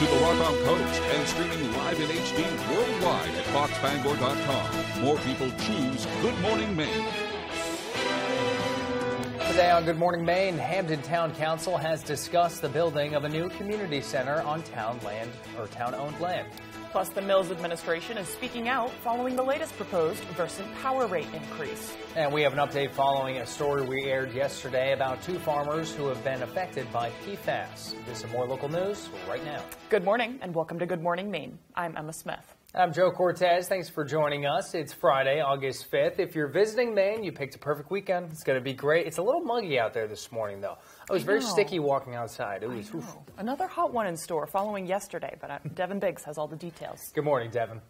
to the Rock on Coast and streaming live in HD worldwide at foxbangor.com. More people choose Good Morning Maine. Today on Good Morning Maine, Hampden Town Council has discussed the building of a new community center on town-owned land. Plus, the Mills administration is speaking out following the latest proposed Versant power rate increase. And we have an update following a story we aired yesterday about two farmers who have been affected by PFAS. This and more local news right now. Good morning and welcome to Good Morning Maine. I'm Emma Smith. I'm Joe Cortez. Thanks for joining us. It's Friday, August 5th. If you're visiting Maine, you picked a perfect weekend. It's going to be great. It's a little muggy out there this morning, though. It was very sticky walking outside. It was Another hot one in store following yesterday, but Devin Biggs has all the details. Good morning, Devin.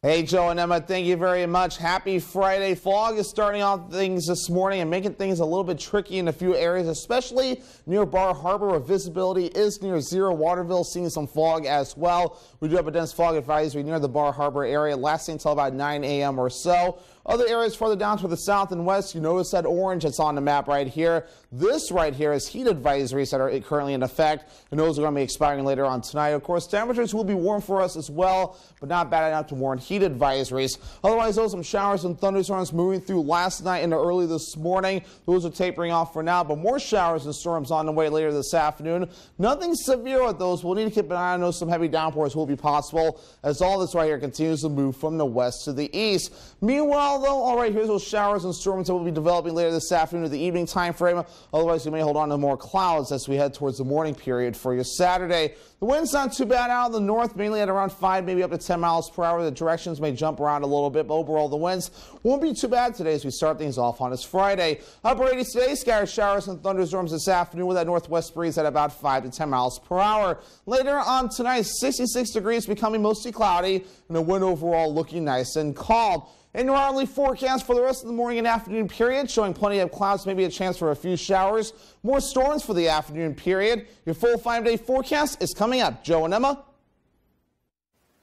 Hey, Joe and Emma, thank you very much. Happy Friday. Fog is starting off things this morning and making things a little bit tricky in a few areas, especially near Bar Harbor, where visibility is near zero. Waterville seeing some fog as well. We do have a dense fog advisory near the Bar Harbor area lasting until about 9 a.m. or so. Other areas further down to the south and west, you notice that orange that's on the map right here. This right here is heat advisories that are currently in effect, and those are going to be expiring later on tonight. Of course, temperatures will be warm for us as well, but not bad enough to warrant heat advisories. Otherwise, those some showers and thunderstorms moving through last night and early this morning. Those are tapering off for now, but more showers and storms on the way later this afternoon. Nothing severe with those. We'll need to keep an eye on those. Some heavy downpours will be possible as all this right here continues to move from the west to the east. Meanwhile, though, all right, here's those showers and storms that will be developing later this afternoon to the evening time frame. Otherwise, you may hold on to more clouds as we head towards the morning period for your Saturday. The wind's not too bad out of the north, mainly at around 5, maybe up to 10 miles per hour. The directions may jump around a little bit, but overall the winds won't be too bad today as we start things off on this Friday. Upper 80s today, scattered showers and thunderstorms this afternoon with that northwest breeze at about 5 to 10 miles per hour. Later on tonight, 66 degrees, becoming mostly cloudy, and the wind overall looking nice and calm. In your hourly forecast for the rest of the morning and afternoon period, showing plenty of clouds, maybe a chance for a few showers. More storms for the afternoon period. Your full 5-day forecast is coming up. Joe and Emma.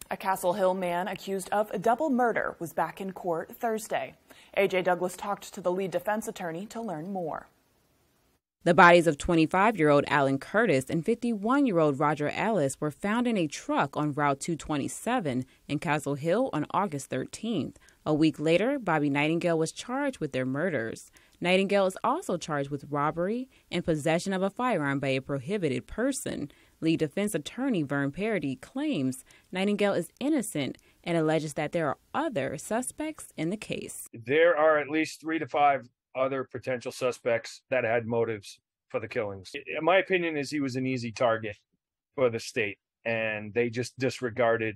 A Castle Hill man accused of a double murder was back in court Thursday. A.J. Douglas talked to the lead defense attorney to learn more. The bodies of 25-year-old Alan Curtis and 51-year-old Roger Ellis were found in a truck on Route 227 in Castle Hill on August 13th. A week later, Bobby Nightingale was charged with their murders. Nightingale is also charged with robbery and possession of a firearm by a prohibited person. Lead defense attorney Vern Parody claims Nightingale is innocent and alleges that there are other suspects in the case. There are at least 3 to 5 other potential suspects that had motives for the killings. In my opinion, is he was an easy target for the state, and they just disregarded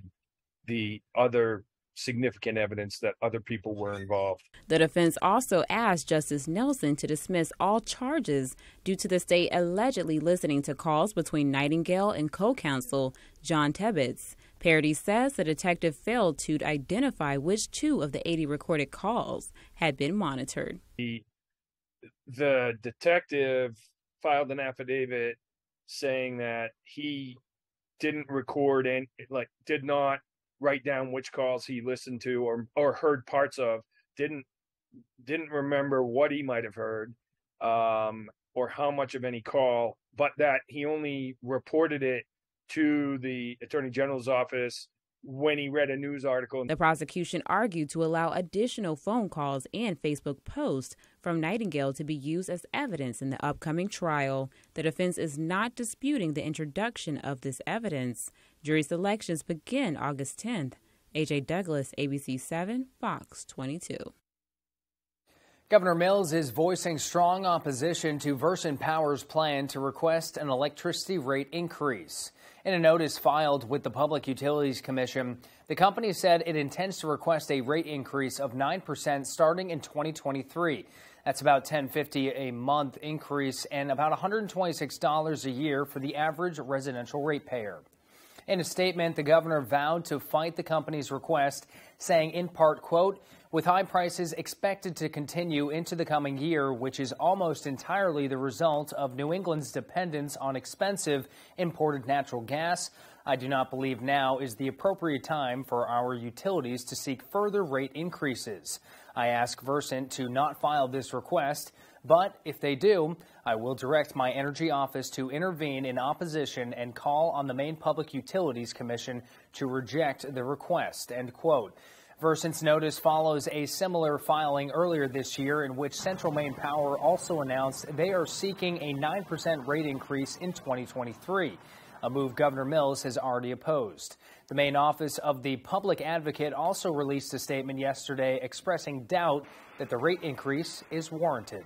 the other significant evidence that other people were involved. The defense also asked Justice Nelson to dismiss all charges due to the state allegedly listening to calls between Nightingale and co-counsel John Tebbets. Parody says the detective failed to identify which 2 of the 80 recorded calls had been monitored. The detective filed an affidavit saying that he didn't record and did not write down which calls he listened to or heard parts of, didn't remember what he might have heard or how much of any call, but that he only reported it to the Attorney General's office when he read a news article. The prosecution argued to allow additional phone calls and Facebook posts from Nightingale to be used as evidence in the upcoming trial. The defense is not disputing the introduction of this evidence. Jury selections begin August 10th. A.J. Douglas, ABC 7, Fox 22. Governor Mills is voicing strong opposition to Versant Power's plan to request an electricity rate increase. In a notice filed with the Public Utilities Commission, the company said it intends to request a rate increase of 9% starting in 2023. That's about $10.50 a month increase and about $126 a year for the average residential ratepayer. In a statement, the governor vowed to fight the company's request, saying in part, quote, with high prices expected to continue into the coming year, which is almost entirely the result of New England's dependence on expensive imported natural gas, I do not believe now is the appropriate time for our utilities to seek further rate increases. I ask Versant to not file this request, but if they do, I will direct my energy office to intervene in opposition and call on the Maine Public Utilities Commission to reject the request, end quote. Versant's notice follows a similar filing earlier this year in which Central Maine Power also announced they are seeking a 9% rate increase in 2023, a move Governor Mills has already opposed. The Maine Office of the Public Advocate also released a statement yesterday expressing doubt that the rate increase is warranted.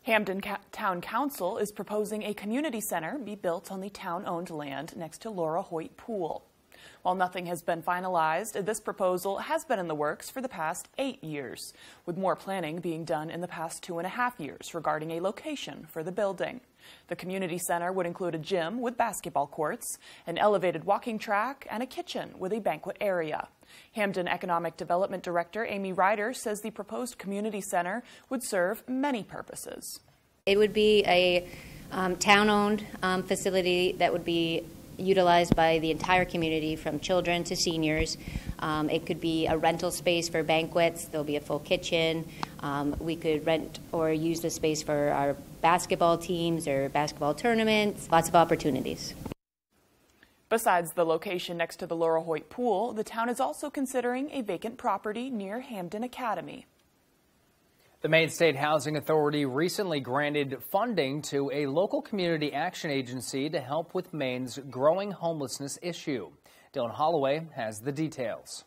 Hamden Town Council is proposing a community center be built on the town-owned land next to Laura Hoyt Pool. While nothing has been finalized, this proposal has been in the works for the past 8 years, with more planning being done in the past 2.5 years regarding a location for the building. The community center would include a gym with basketball courts, an elevated walking track, and a kitchen with a banquet area. Hamden Economic Development Director Amy Ryder says the proposed community center would serve many purposes. It would be a town-owned facility that would be utilized by the entire community, from children to seniors. It could be a rental space for banquets. There'll be a full kitchen. We could rent or use the space for our basketball teams or basketball tournaments. Lots of opportunities. Besides the location next to the Laura Hoyt Pool, the town is also considering a vacant property near Hamden Academy. The Maine State Housing Authority recently granted funding to a local community action agency to help with Maine's growing homelessness issue. Dylan Holloway has the details.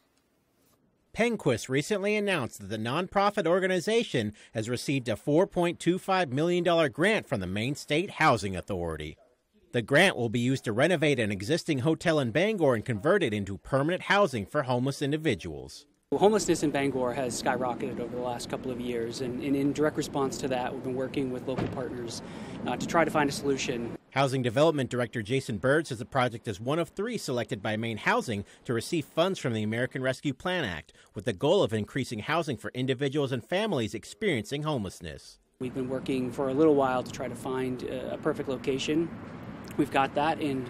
Penquist recently announced that the nonprofit organization has received a $4.25 million grant from the Maine State Housing Authority. The grant will be used to renovate an existing hotel in Bangor and convert it into permanent housing for homeless individuals. Homelessness in Bangor has skyrocketed over the last couple of years, and in direct response to that, we've been working with local partners to try to find a solution. Housing Development Director Jason Bird says the project is one of 3 selected by Maine Housing to receive funds from the American Rescue Plan Act, with the goal of increasing housing for individuals and families experiencing homelessness. We've been working for a little while to try to find a perfect location. We've got that, and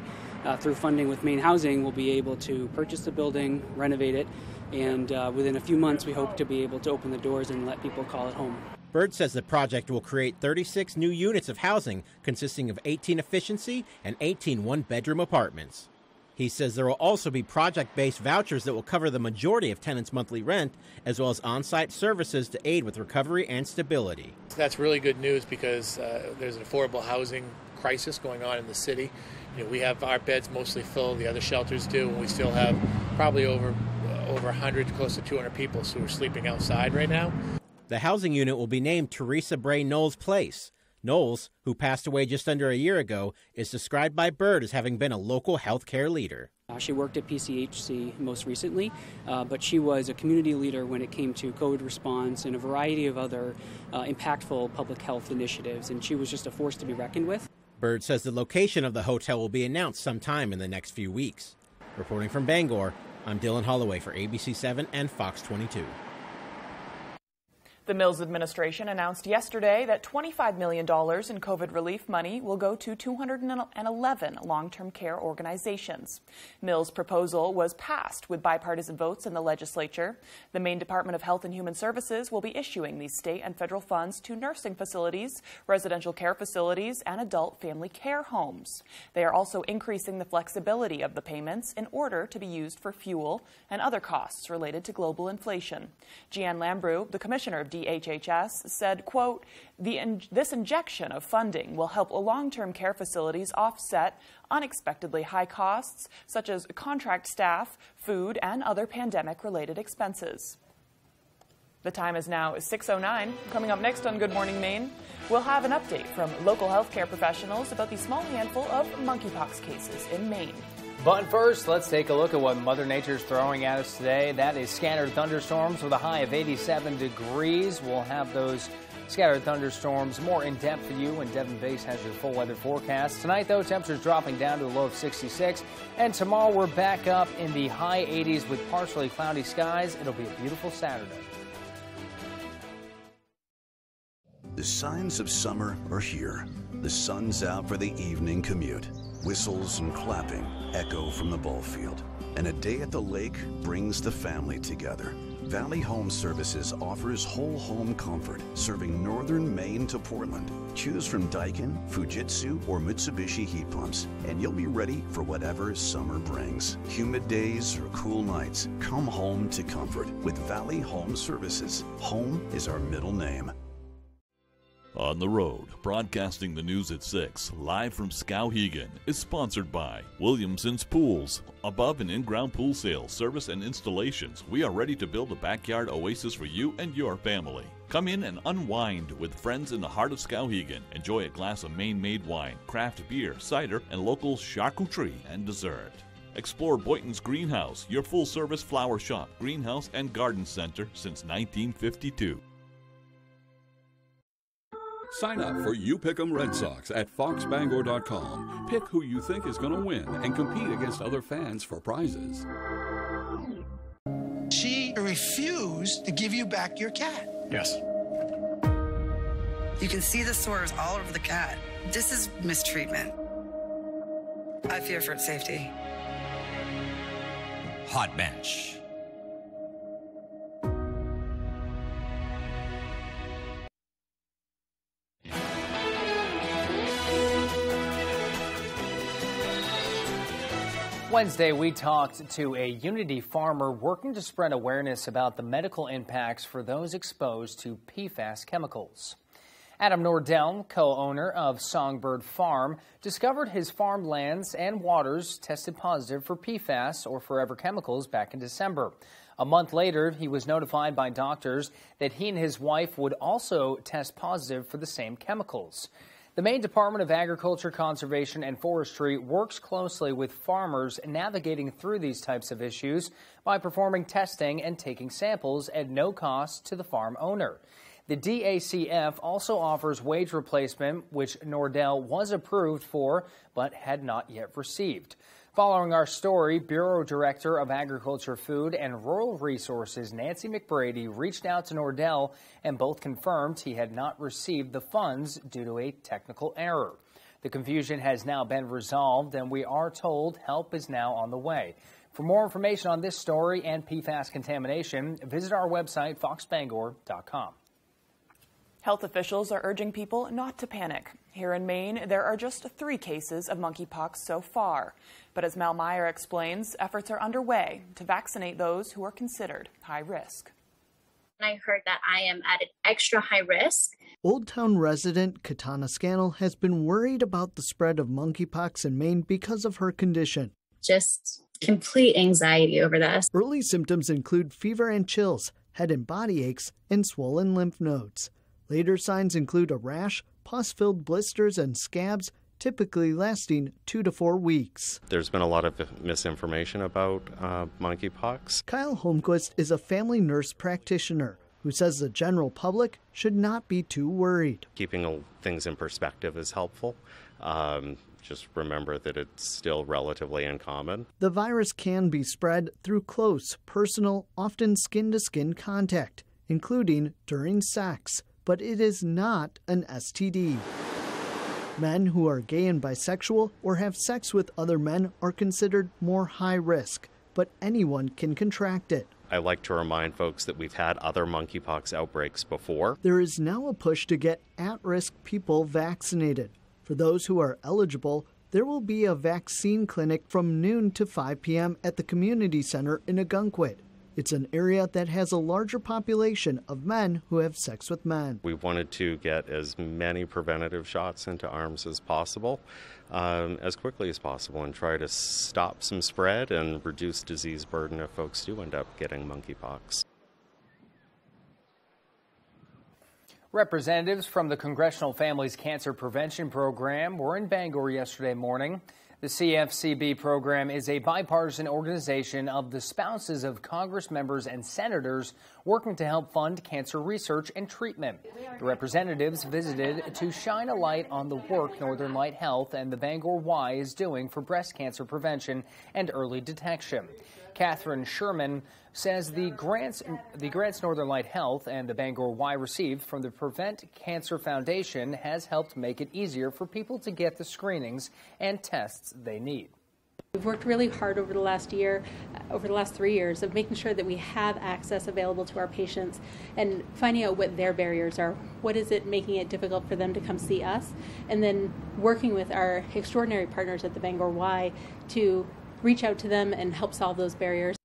through funding with Maine Housing, we'll be able to purchase the building, renovate it, and within a few months we hope to be able to open the doors and let people call it home. Bird says the project will create 36 new units of housing consisting of 18 efficiency and 18 one-bedroom apartments. He says there will also be project-based vouchers that will cover the majority of tenants' monthly rent, as well as on-site services to aid with recovery and stability. That's really good news because there's an affordable housing crisis going on in the city. You know, we have our beds mostly full, the other shelters do, and we still have probably over 100, close to 200 people who are sleeping outside right now. The housing unit will be named Teresa Bray Knowles Place. Knowles, who passed away just under a year ago, is described by Bird as having been a local healthcare leader. She worked at PCHC most recently, but she was a community leader when it came to COVID response and a variety of other impactful public health initiatives, and she was just a force to be reckoned with. Bird says the location of the hotel will be announced sometime in the next few weeks. Reporting from Bangor, I'm Dylan Holloway for ABC7 and Fox 22. The Mills administration announced yesterday that $25 million in COVID relief money will go to 211 long-term care organizations. Mills' proposal was passed with bipartisan votes in the legislature. The Maine Department of Health and Human Services will be issuing these state and federal funds to nursing facilities, residential care facilities, and adult family care homes. They are also increasing the flexibility of the payments in order to be used for fuel and other costs related to global inflation. Jeanne Lambrou, the commissioner of DHHS, said, quote, this injection of funding will help long-term care facilities offset unexpectedly high costs, such as contract staff, food, and other pandemic-related expenses. The time is now 6:09. Coming up next on Good Morning Maine, we'll have an update from local healthcare professionals about the small handful of monkeypox cases in Maine. But first, let's take a look at what Mother Nature's throwing at us today. That is scattered thunderstorms with a high of 87 degrees. We'll have those scattered thunderstorms more in depth for you, and Devin Base has your full weather forecast. Tonight, though, temperatures dropping down to a low of 66. And tomorrow, we're back up in the high 80s with partially cloudy skies. It'll be a beautiful Saturday. The signs of summer are here. The sun's out for the evening commute. Whistles and clapping echo from the ball field. And a day at the lake brings the family together. Valley Home Services offers whole home comfort, serving northern Maine to Portland. Choose from Daikin, Fujitsu, or Mitsubishi heat pumps, and you'll be ready for whatever summer brings. Humid days or cool nights, come home to comfort with Valley Home Services. Home is our middle name. On the Road, broadcasting the news at 6, live from Skowhegan, is sponsored by Williamson's Pools. Above and in-ground pool sales, service, and installations, we are ready to build a backyard oasis for you and your family. Come in and unwind with friends in the heart of Skowhegan. Enjoy a glass of Maine-made wine, craft beer, cider, and local charcuterie and dessert. Explore Boynton's Greenhouse, your full-service flower shop, greenhouse, and garden center since 1952. Sign up for You Pick 'em Red Sox at foxbangor.com. Pick who you think is going to win and compete against other fans for prizes. She refused to give you back your cat. Yes. You can see the sores all over the cat. This is mistreatment. I fear for its safety. Hot Bench. Wednesday, we talked to a Unity farmer working to spread awareness about the medical impacts for those exposed to PFAS chemicals. Adam Nordell, co-owner of Songbird Farm, discovered his farmlands and waters tested positive for PFAS, or forever chemicals, back in December. A month later, he was notified by doctors that he and his wife would also test positive for the same chemicals. The Maine Department of Agriculture, Conservation, and Forestry works closely with farmers navigating through these types of issues by performing testing and taking samples at no cost to the farm owner. The DACF also offers wage replacement, which Nordell was approved for but had not yet received. Following our story, Bureau Director of Agriculture, Food, and Rural Resources Nancy McBrady reached out to Nordell and both confirmed he had not received the funds due to a technical error. The confusion has now been resolved, and we are told help is now on the way. For more information on this story and PFAS contamination, visit our website, foxbangor.com. Health officials are urging people not to panic. Here in Maine, there are just 3 cases of monkeypox so far. But as Mel Meyer explains, efforts are underway to vaccinate those who are considered high risk. I heard that I am at an extra high risk. Old Town resident Katana Scannell has been worried about the spread of monkeypox in Maine because of her condition. Just complete anxiety over this. Early symptoms include fever and chills, head and body aches, and swollen lymph nodes. Later signs include a rash, pus-filled blisters, and scabs, typically lasting 2 to 4 weeks. There's been a lot of misinformation about monkeypox. Kyle Holmquist is a family nurse practitioner who says the general public should not be too worried. Keeping things in perspective is helpful. Just remember that it's still relatively uncommon. The virus can be spread through close, personal, often skin-to-skin contact, including during sex. But it is not an STD. Men who are gay and bisexual or have sex with other men are considered more high risk, but anyone can contract it. I like to remind folks that we've had other monkeypox outbreaks before. There is now a push to get at-risk people vaccinated. For those who are eligible, there will be a vaccine clinic from noon to 5 p.m. at the community center in Ogunquit. It's an area that has a larger population of men who have sex with men. We wanted to get as many preventative shots into arms as possible, as quickly as possible, and try to stop some spread and reduce disease burden if folks do end up getting monkeypox. Representatives from the Congressional Families Cancer Prevention Program were in Bangor yesterday morning. The CFCB program is a bipartisan organization of the spouses of Congress members and senators working to help fund cancer research and treatment. The representatives visited to shine a light on the work Northern Light Health and the Bangor Y is doing for breast cancer prevention and early detection. Catherine Sherman says the grants Northern Light Health and the Bangor Y received from the Prevent Cancer Foundation has helped make it easier for people to get the screenings and tests they need. We've worked really hard over the last 3 years, of making sure that we have access available to our patients and finding out what their barriers are. What is it making it difficult for them to come see us? And then working with our extraordinary partners at the Bangor Y to reach out to them and help solve those barriers.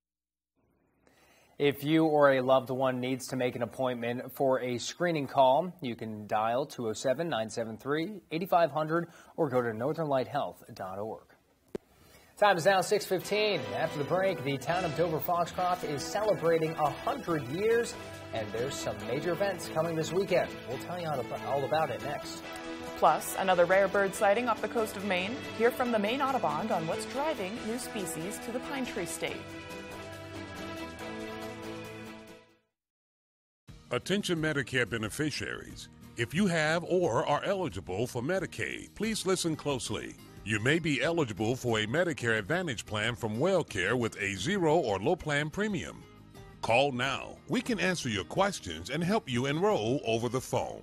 If you or a loved one needs to make an appointment for a screening call, you can dial 207-973-8500 or go to northernlighthealth.org. Time is now 6:15. After the break, the town of Dover-Foxcroft is celebrating 100 years, and there's some major events coming this weekend. We'll tell you all about it next. Plus, another rare bird sighting off the coast of Maine. Hear from the Maine Audubon on what's driving new species to the Pine Tree State. Attention Medicare beneficiaries. If you have or are eligible for Medicaid, please listen closely. You may be eligible for a Medicare Advantage plan from WellCare with a zero or low plan premium. Call now. We can answer your questions and help you enroll over the phone.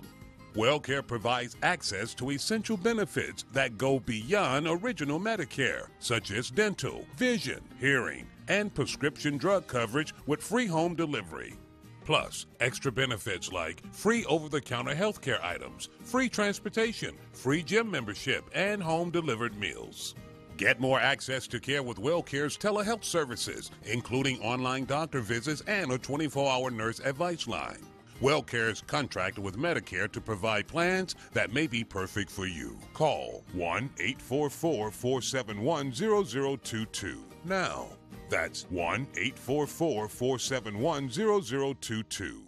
WellCare provides access to essential benefits that go beyond original Medicare, such as dental, vision, hearing, and prescription drug coverage with free home delivery. Plus, extra benefits like free over-the-counter healthcare items, free transportation, free gym membership, and home-delivered meals. Get more access to care with WellCare's telehealth services, including online doctor visits and a 24-hour nurse advice line. WellCare is contracted with Medicare to provide plans that may be perfect for you. Call 1-844-471-0022 now. That's 1-844-471-0022.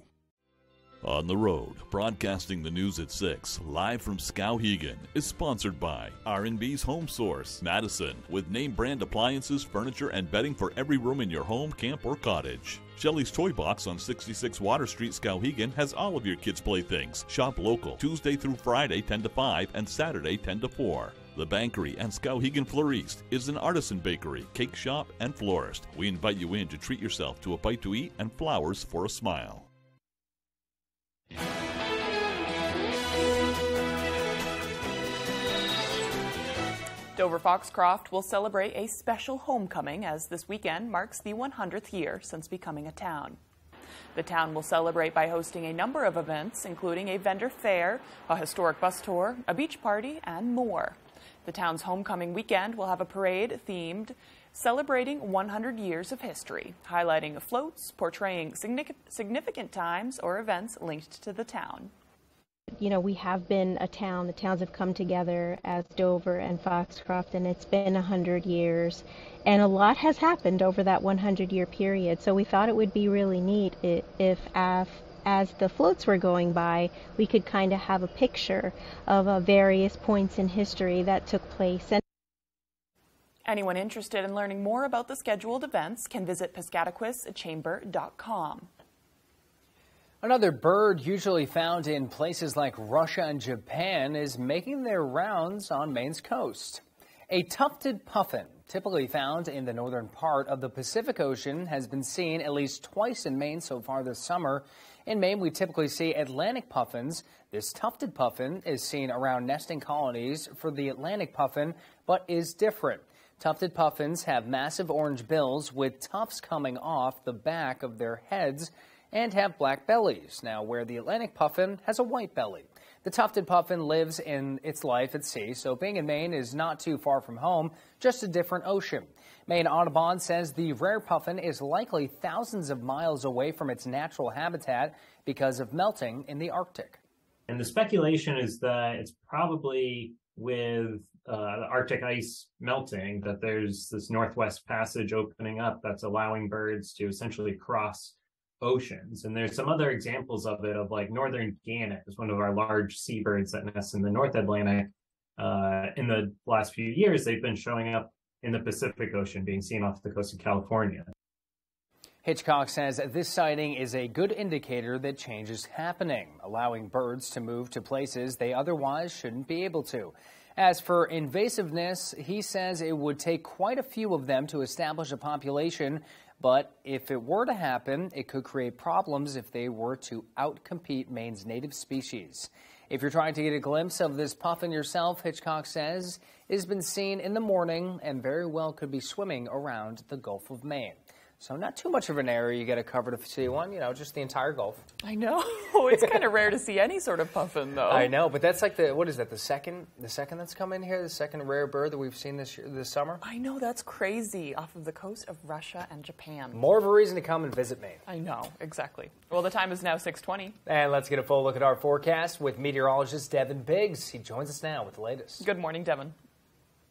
On the Road, broadcasting the news at 6, live from Skowhegan, is sponsored by R&B's Home Source, Madison, with name brand appliances, furniture, and bedding for every room in your home, camp, or cottage. Shelley's Toy Box on 66 Water Street, Skowhegan, has all of your kids' playthings. Shop local, Tuesday through Friday, 10 to 5, and Saturday, 10 to 4. The Bankery and Skowhegan Floriste is an artisan bakery, cake shop, and florist. We invite you in to treat yourself to a bite to eat and flowers for a smile. Dover-Foxcroft will celebrate a special homecoming as this weekend marks the 100th year since becoming a town. The town will celebrate by hosting a number of events, including a vendor fair, a historic bus tour, a beach party, and more. The town's homecoming weekend will have a parade themed celebrating 100 years of history, highlighting floats portraying significant times or events linked to the town. You know, we have been a town. The towns have come together as Dover and Foxcroft, and it's been 100 years. And a lot has happened over that 100-year period. So we thought it would be really neat if as the floats were going by, we could kind of have a picture of various points in history that took place. And anyone interested in learning more about the scheduled events can visit piscataquis-chamber.com. Another bird usually found in places like Russia and Japan is making their rounds on Maine's coast. A tufted puffin, typically found in the northern part of the Pacific Ocean, has been seen at least twice in Maine so far this summer. In Maine, we typically see Atlantic puffins. This tufted puffin is seen around nesting colonies for the Atlantic puffin, but is different. Tufted puffins have massive orange bills with tufts coming off the back of their heads and have black bellies, now where the Atlantic puffin has a white belly. The tufted puffin lives in its life at sea, so being in Maine is not too far from home, just a different ocean. Maine Audubon says the rare puffin is likely thousands of miles away from its natural habitat because of melting in the Arctic. And the speculation is that it's probably with the Arctic ice melting that there's this northwest passage opening up that's allowing birds to essentially cross oceans. And there's some other examples of it, of like northern gannet is one of our large seabirds that nests in the North Atlantic. In the last few years, they've been showing up in the Pacific Ocean, being seen off the coast of California. Hitchcock says this sighting is a good indicator that change is happening, allowing birds to move to places they otherwise shouldn't be able to. As for invasiveness, he says it would take quite a few of them to establish a population, But if it were to happen, it could create problems if they were to outcompete Maine's native species. If you're trying to get a glimpse of this puffin yourself, Hitchcock says it has been seen in the morning and very well could be swimming around the Gulf of Maine. So not too much of an area you get covered to see one, just the entire Gulf. I know. It's kind of rare to see any sort of puffin, though. I know, but that's like what is that, the second that's come in here, the second rare bird that we've seen this summer? I know, that's crazy, off of the coast of Russia and Japan. More of a reason to come and visit Maine. I know, exactly. Well, the time is now 6:20. And let's get a full look at our forecast with meteorologist Devin Biggs. He joins us now with the latest. Good morning, Devin.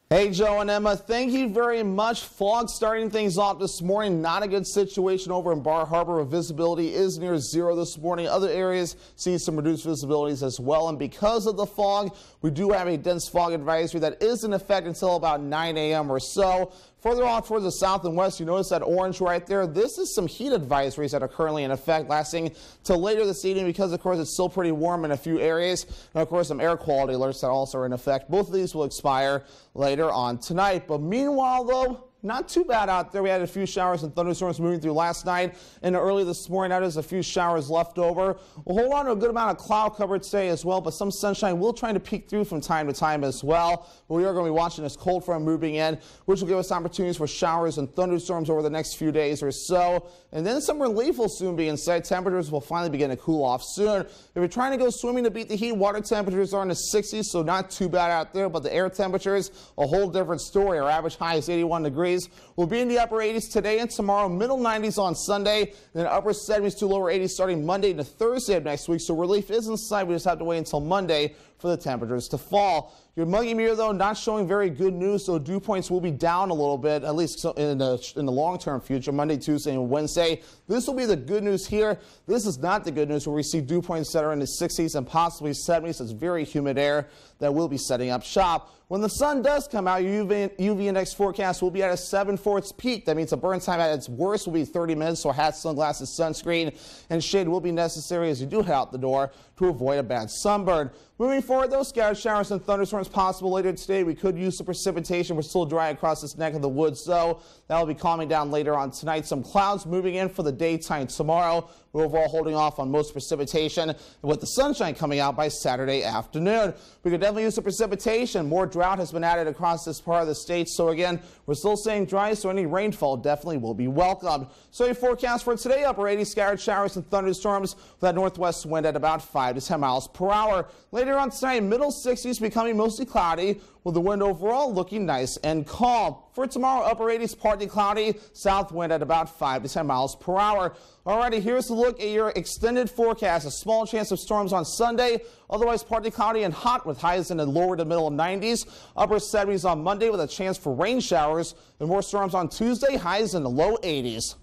Hey, Joe and Emma, thank you very much. Fog starting things off this morning. Not a good situation over in Bar Harbor. Visibility is near zero this morning. Other areas see some reduced visibilities as well. And because of the fog, we do have a dense fog advisory that is in effect until about 9 a.m. or so. Further off towards the south and west, you notice that orange right there. This is some heat advisories that are currently in effect, lasting till later this evening because, of course, it's still pretty warm in a few areas. And, of course, some air quality alerts that also are in effect. Both of these will expire later on tonight. But meanwhile, though, not too bad out there. We had a few showers and thunderstorms moving through last night and early this morning. Now there's a few showers left over. We'll hold on to a good amount of cloud cover today as well, but some sunshine will try to peek through from time to time as well. We are going to be watching this cold front moving in, which will give us opportunities for showers and thunderstorms over the next few days or so. And then some relief will soon be in sight. Temperatures will finally begin to cool off soon. If you're trying to go swimming to beat the heat, water temperatures are in the 60s, so not too bad out there. But the air temperatures, a whole different story. Our average high is 81 degrees. We'll be in the upper 80s today and tomorrow, middle 90s on Sunday, and then upper 70s to lower 80s starting Monday to Thursday of next week. So relief is in sight. We just have to wait until Monday for the temperatures to fall. Your muggy mirror, though, not showing very good news, so dew points will be down a little bit, at least in the long-term future, Monday, Tuesday, and Wednesday. This will be the good news here. This is not the good news where we see dew points that are in the 60s and possibly 70s. It's very humid air that will be setting up shop. When the sun does come out, your UV index forecast will be at a 7 for its peak. That means the burn time at its worst will be 30 minutes, so hats, sunglasses, sunscreen, and shade will be necessary as you do head out the door to avoid a bad sunburn. Moving forward, those scattered showers and thunderstorms possible later today. We could use some precipitation. We're still dry across this neck of the woods, so that will be calming down later on tonight. Some clouds moving in for the daytime tomorrow. We're overall holding off on most precipitation, with the sunshine coming out by Saturday afternoon. We could definitely use some precipitation. More drought has been added across this part of the state, so again, we're still staying dry, so any rainfall definitely will be welcomed. So your forecast for today, upper 80 scattered showers and thunderstorms with that northwest wind at about 5 to 10 miles per hour. Later on tonight, middle 60s becoming mostly cloudy, with the wind overall looking nice and calm. For tomorrow, upper 80s partly cloudy, south wind at about 5 to 10 miles per hour. Alrighty, here's a look at your extended forecast. A small chance of storms on Sunday, otherwise partly cloudy and hot with highs in the lower to middle 90s. Upper 70s on Monday with a chance for rain showers, and more storms on Tuesday, highs in the low 80s.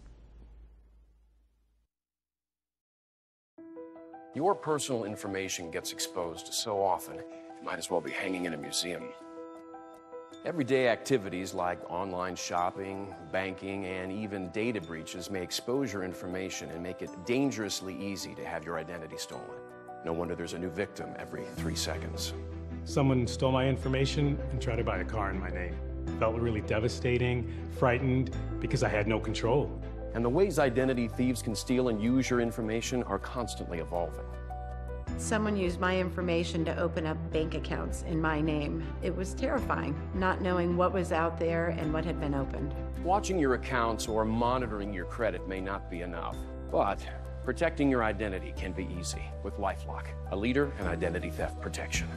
Your personal information gets exposed so often, it might as well be hanging in a museum. Everyday activities like online shopping, banking, and even data breaches may expose your information and make it dangerously easy to have your identity stolen. No wonder there's a new victim every 3 seconds. Someone stole my information and tried to buy a car in my name. Felt really devastating, frightened, because I had no control. And the ways identity thieves can steal and use your information are constantly evolving. Someone used my information to open up bank accounts in my name. It was terrifying, not knowing what was out there and what had been opened. Watching your accounts or monitoring your credit may not be enough, but protecting your identity can be easy with LifeLock, a leader in identity theft protection.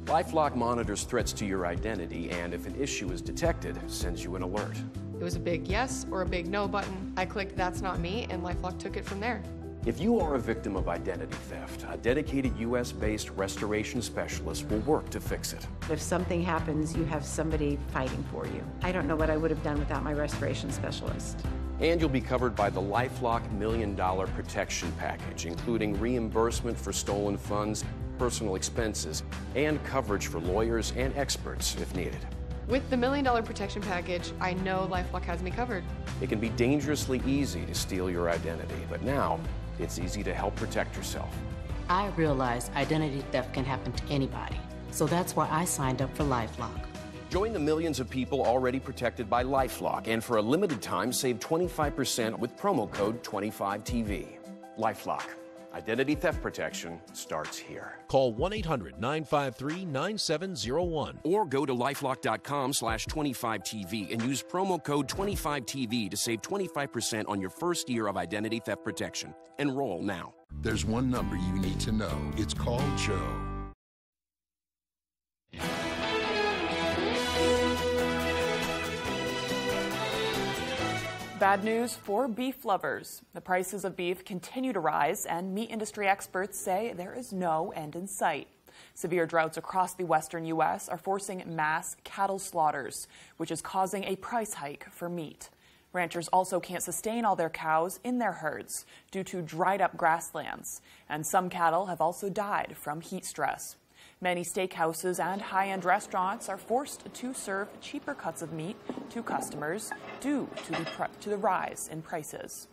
LifeLock monitors threats to your identity, and if an issue is detected, sends you an alert. It was a big yes or a big no button. I clicked "That's not me," and LifeLock took it from there. If you are a victim of identity theft, a dedicated U.S.-based restoration specialist will work to fix it. If something happens, you have somebody fighting for you. I don't know what I would have done without my restoration specialist. And you'll be covered by the LifeLock $1 Million Protection Package, including reimbursement for stolen funds, personal expenses, and coverage for lawyers and experts if needed. With the $1 Million Protection Package, I know LifeLock has me covered. It can be dangerously easy to steal your identity, but now it's easy to help protect yourself. I realize identity theft can happen to anybody, so that's why I signed up for LifeLock. Join the millions of people already protected by LifeLock, and for a limited time, save 25% with promo code 25TV. LifeLock. Identity theft protection starts here. Call 1-800-953-9701 or go to lifelock.com/25TV and use promo code 25TV to save 25% on your first year of identity theft protection. Enroll now. There's one number you need to know. It's called Joe. Bad news for beef lovers. The prices of beef continue to rise, and meat industry experts say there is no end in sight. Severe droughts across the western U.S. are forcing mass cattle slaughters, which is causing a price hike for meat. Ranchers also can't sustain all their cows in their herds due to dried up grasslands, and some cattle have also died from heat stress. Many steakhouses and high-end restaurants are forced to serve cheaper cuts of meat to customers due to the rise in prices.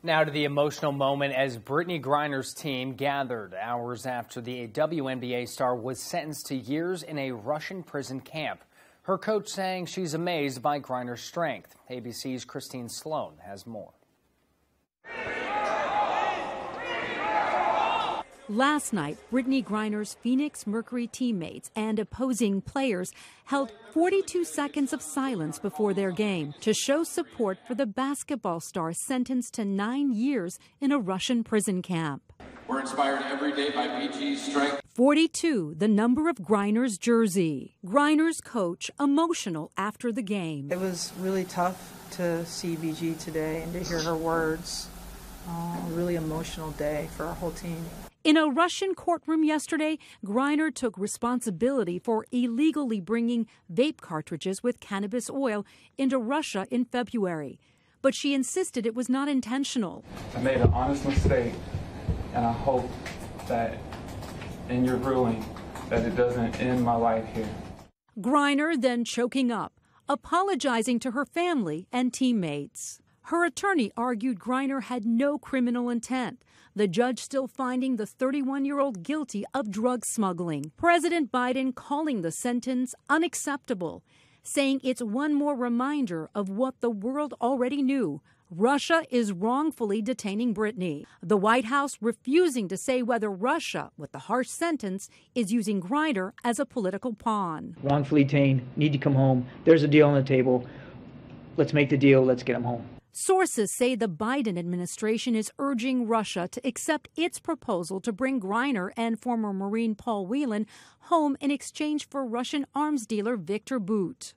Now to the emotional moment as Brittany Griner's team gathered hours after the WNBA star was sentenced to years in a Russian prison camp. Her coach saying she's amazed by Griner's strength. ABC's Christine Sloan has more. Last night, Brittany Griner's Phoenix Mercury teammates and opposing players held 42 seconds of silence before their game to show support for the basketball star sentenced to 9 years in a Russian prison camp. We're inspired every day by BG's strength. 42, the number of Griner's jersey. Griner's coach emotional after the game. It was really tough to see BG today and to hear her words. A really emotional day for our whole team. In a Russian courtroom yesterday, Griner took responsibility for illegally bringing vape cartridges with cannabis oil into Russia in February. But she insisted it was not intentional. I made an honest mistake, and I hope that in your ruling that it doesn't end my life here. Griner then choking up, apologizing to her family and teammates. Her attorney argued Griner had no criminal intent, the judge still finding the 31-year-old guilty of drug smuggling. President Biden calling the sentence unacceptable, saying it's one more reminder of what the world already knew. Russia is wrongfully detaining Brittany. The White House refusing to say whether Russia, with the harsh sentence, is using Griner as a political pawn. Wrongfully detained, need to come home. There's a deal on the table. Let's make the deal. Let's get him home. Sources say the Biden administration is urging Russia to accept its proposal to bring Griner and former Marine Paul Whelan home in exchange for Russian arms dealer Viktor Bout.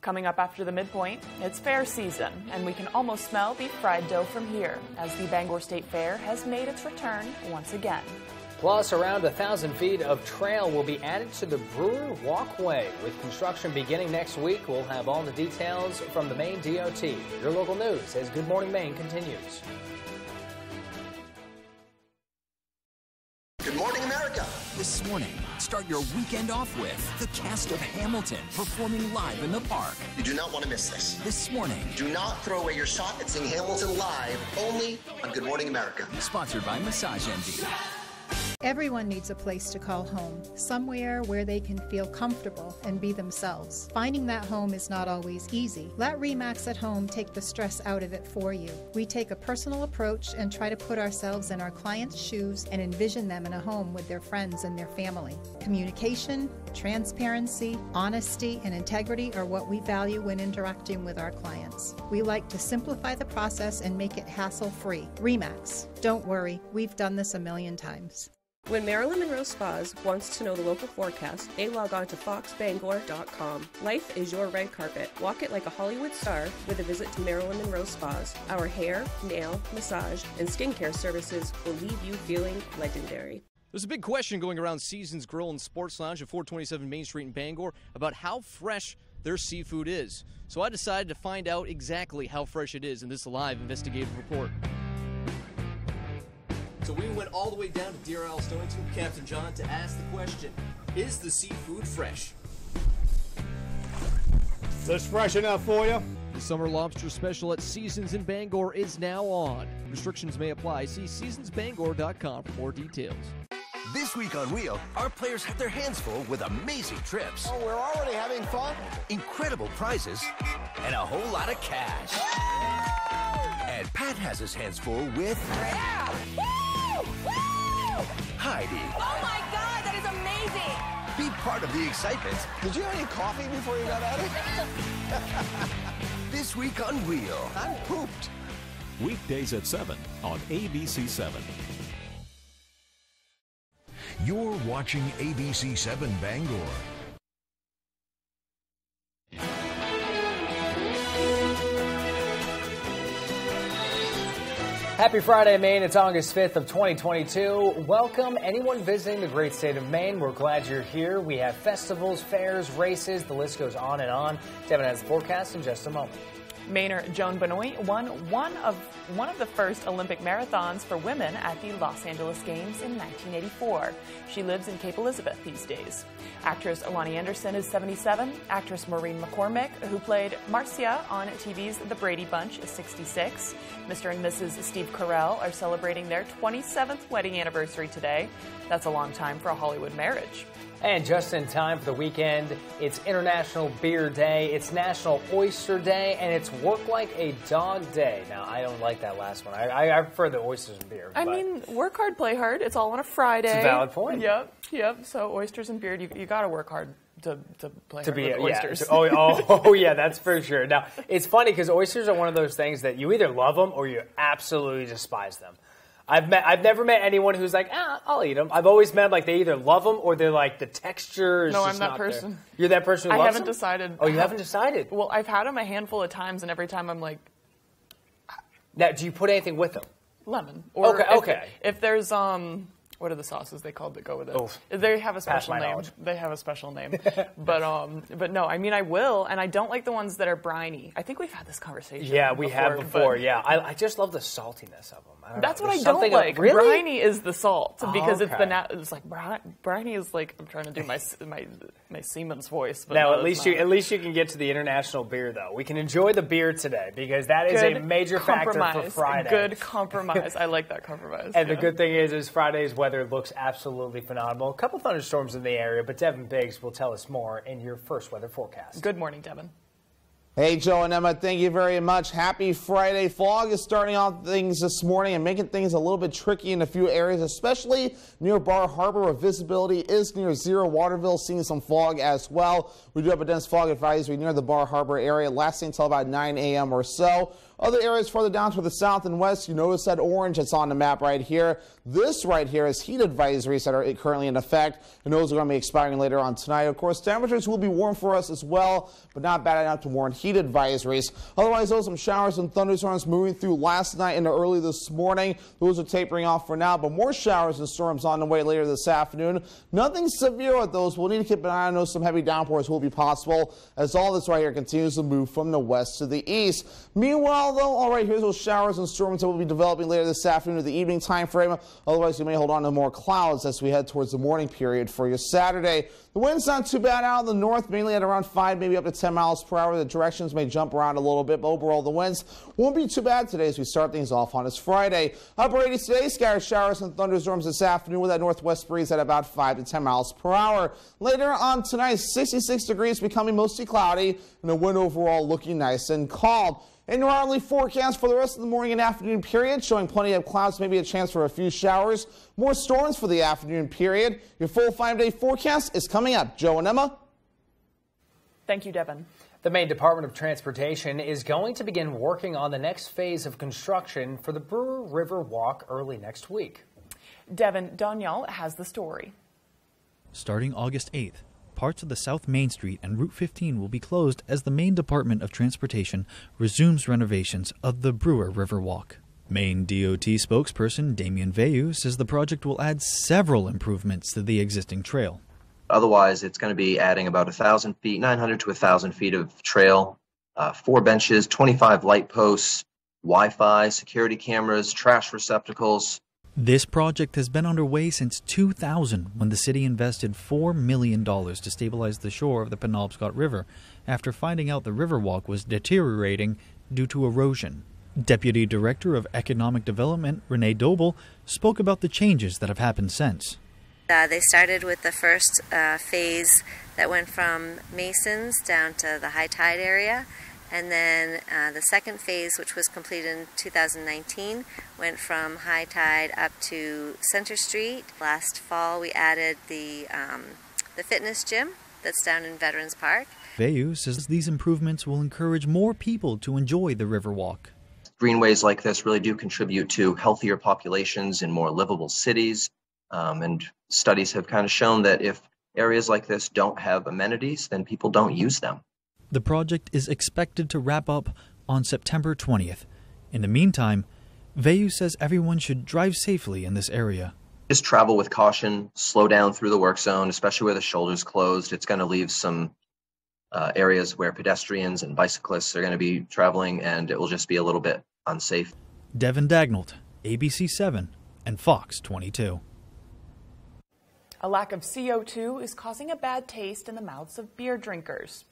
Coming up after the midpoint, it's fair season, and we can almost smell beef fried dough from here as the Bangor State Fair has made its return once again. Plus, around 1,000 feet of trail will be added to the Brewer Walkway. With construction beginning next week, we'll have all the details from the Maine DOT. Your local news as Good Morning Maine continues. Good morning, America. This morning, start your weekend off with the cast of Hamilton performing live in the park. You do not want to miss this. This morning, do not throw away your shot at seeing Hamilton live only on Good Morning America. Sponsored by Massage Envy. Everyone needs a place to call home, somewhere where they can feel comfortable and be themselves. Finding that home is not always easy. Let RE/MAX at Home take the stress out of it for you. We take a personal approach and try to put ourselves in our clients' shoes and envision them in a home with their friends and their family. Communication, transparency, honesty, and integrity are what we value when interacting with our clients. We like to simplify the process and make it hassle-free. RE/MAX. Don't worry, we've done this a million times. When Marilyn Monroe Spas wants to know the local forecast, they log on to foxbangor.com. Life is your red carpet. Walk it like a Hollywood star with a visit to Marilyn Monroe Spas. Our hair, nail, massage, and skincare services will leave you feeling legendary. There's a big question going around Seasons Grill and Sports Lounge at 427 Main Street in Bangor about how fresh their seafood is. So I decided to find out exactly how fresh it is in this live investigative report. So we went all the way down to Deer Isle, Stonington, Captain John, to ask the question, is the seafood fresh? That's fresh enough for you. The summer lobster special at Seasons in Bangor is now on. Restrictions may apply. See seasonsbangor.com for more details. This week on Wheel, our players have their hands full with amazing trips. Oh, we're already having fun? Incredible prizes, and a whole lot of cash. And Pat has his hands full with... Yeah! Woo! Woo! Heidi. Oh my God, that is amazing! Be part of the excitement. Did you have any coffee before you got at it? This week on Wheel. I'm pooped. Weekdays at 7 on ABC 7. You're watching ABC 7 Bangor. Happy Friday, Maine. It's August 5th of 2022. Welcome anyone visiting the great state of Maine. We're glad you're here. We have festivals, fairs, races. The list goes on and on. Devin has the forecast in just a moment. Mainer Joan Benoit won one of the first Olympic marathons for women at the Los Angeles Games in 1984. She lives in Cape Elizabeth these days. Actress Alani Anderson is 77. Actress Maureen McCormick, who played Marcia on TV's The Brady Bunch, is 66. Mr. and Mrs. Steve Carell are celebrating their 27th wedding anniversary today. That's a long time for a Hollywood marriage. And just in time for the weekend, it's International Beer Day, it's National Oyster Day, and it's Work Like a Dog Day. Now, I don't like that last one. I prefer the oysters and beer. I mean, work hard, play hard. It's all on a Friday. It's a valid point. Yep. So oysters and beer, you got to work hard to play hard with oysters. Yeah, that's for sure. Now, it's funny because oysters are one of those things that you either love them or you absolutely despise them. I've never met anyone who's like, I'll eat them. I've always met like they either love them or they're like the texture is No, just I'm that not person. There. You're that person who I loves haven't them? decided. Oh, you haven't decided? Well, I've had them a handful of times, and every time I'm like... Now, do you put anything with them? Lemon. Or okay. If there's... what are the sauces they called that go with it? Oof. They have a special name. Knowledge. They have a special name. But no, I mean, I will, and I don't like the ones that are briny. I think we've had this conversation. Yeah, we have before. Yeah, I just love the saltiness of them. That's what I don't like. Really? Briny is the salt because okay. it's like briny is like I'm trying to do my seaman's voice. But now no, at least you can get to the international beer though. We can enjoy the beer today because that is a major factor for Friday. Good compromise. I like that compromise. And the good thing is Friday's weather looks absolutely phenomenal. A couple thunderstorms in the area, but Devin Biggs will tell us more in your first weather forecast. Good morning, Devin. Hey, Joe and Emma, thank you very much. Happy Friday. Fog is starting off things this morning and making things a little bit tricky in a few areas, especially near Bar Harbor where visibility is near zero. Waterville seeing some fog as well. We do have a dense fog advisory near the Bar Harbor area lasting until about 9 a.m. or so. Other areas further down to the south and west, you notice that orange that's on the map right here. This right here is heat advisories that are currently in effect, and those are going to be expiring later on tonight. Of course, temperatures will be warm for us as well, but not bad enough to warrant heat advisories. Otherwise, those some showers and thunderstorms moving through last night into early this morning. Those are tapering off for now, but more showers and storms on the way later this afternoon. Nothing severe with those. We'll need to keep an eye on those. Some heavy downpours will be possible as all this right here continues to move from the west to the east. Meanwhile, though, all right, here's those showers and storms that will be developing later this afternoon or the evening time frame. Otherwise, you may hold on to more clouds as we head towards the morning period for your Saturday. The wind's not too bad out in the north, mainly at around 5, maybe up to 10 miles per hour. The directions may jump around a little bit, but overall the winds won't be too bad today as we start things off on this Friday. Upper 80s today, scattered showers and thunderstorms this afternoon with that northwest breeze at about 5 to 10 miles per hour. Later on tonight, 66 degrees, becoming mostly cloudy, and the wind overall looking nice and calm. In your hourly forecast for the rest of the morning and afternoon period, showing plenty of clouds, maybe a chance for a few showers. More storms for the afternoon period. Your full 5-day forecast is coming up. Joe and Emma. Thank you, Devin. The Maine Department of Transportation is going to begin working on the next phase of construction for the Brewer River Walk early next week. Devin Daniel has the story. Starting August 8th. Parts of the South Main Street and Route 15 will be closed as the Maine Department of Transportation resumes renovations of the Brewer River Walk. Maine DOT spokesperson Damian Veyu says the project will add several improvements to the existing trail. Otherwise, it's going to be adding about 1,000 feet, 900 to 1,000 feet of trail, 4 benches, 25 light posts, Wi-Fi, security cameras, trash receptacles. This project has been underway since 2000 when the city invested $4 million to stabilize the shore of the Penobscot River after finding out the Riverwalk was deteriorating due to erosion. Deputy Director of Economic Development Renee Doble spoke about the changes that have happened since. They started with the first phase that went from Masons down to the high tide area, and then the second phase, which was completed in 2019, went from high tide up to Center Street. Last fall we added the fitness gym that's down in Veterans Park. WVII says these improvements will encourage more people to enjoy the Riverwalk. Greenways like this really do contribute to healthier populations in more livable cities. And studies have kind of shown that if areas like this don't have amenities, then people don't use them. The project is expected to wrap up on September 20th. In the meantime, WVII says everyone should drive safely in this area. Just travel with caution, slow down through the work zone, especially where the shoulder's closed. It's going to leave some areas where pedestrians and bicyclists are going to be traveling, and it will just be a little bit unsafe. Devin Dagnalt, ABC 7 and Fox 22. A lack of CO2 is causing a bad taste in the mouths of beer drinkers.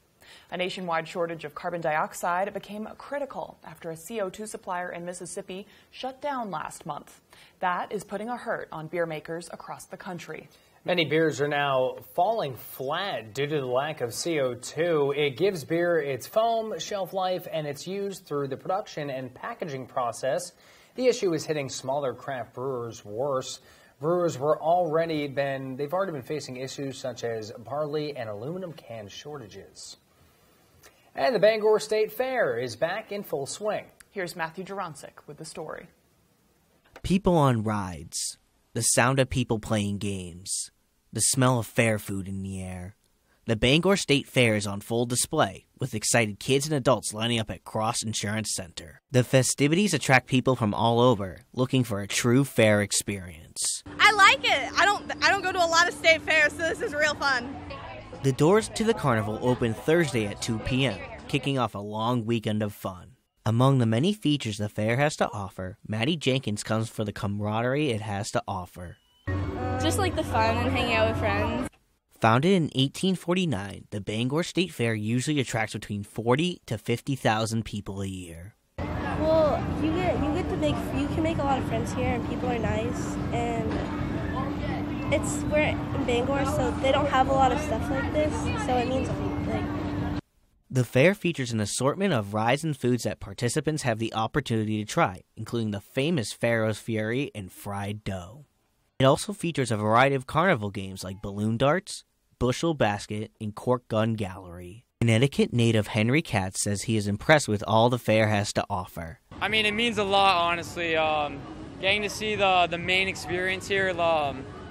A nationwide shortage of carbon dioxide became critical after a CO2 supplier in Mississippi shut down last month. That is putting a hurt on beer makers across the country. Many beers are now falling flat due to the lack of CO2. It gives beer its foam, shelf life, and it's used through the production and packaging process. The issue is hitting smaller craft brewers worse. Brewers they've already been facing issues such as barley and aluminum can shortages. And the Bangor State Fair is back in full swing. Here's Matthew Jurancic with the story. People on rides, the sound of people playing games, the smell of fair food in the air. The Bangor State Fair is on full display, with excited kids and adults lining up at Cross Insurance Center. The festivities attract people from all over, looking for a true fair experience. I like it. I don't go to a lot of state fairs, so this is real fun. The doors to the carnival open Thursday at 2 p.m., kicking off a long weekend of fun. Among the many features the fair has to offer, Maddie Jenkins comes for the camaraderie it has to offer. Just like the fun and hanging out with friends. Founded in 1849, the Bangor State Fair usually attracts between 40 to 50,000 people a year. Well, you can make a lot of friends here, and people are nice, and we're in Bangor, so they don't have a lot of stuff like this, so it means The fair features an assortment of rides and foods that participants have the opportunity to try, including the famous Pharaoh's Fury and fried dough. It also features a variety of carnival games like balloon darts, bushel basket, and cork gun gallery. Connecticut native Henry Katz says he is impressed with all the fair has to offer. I mean, it means a lot, honestly. Getting to see the main experience here,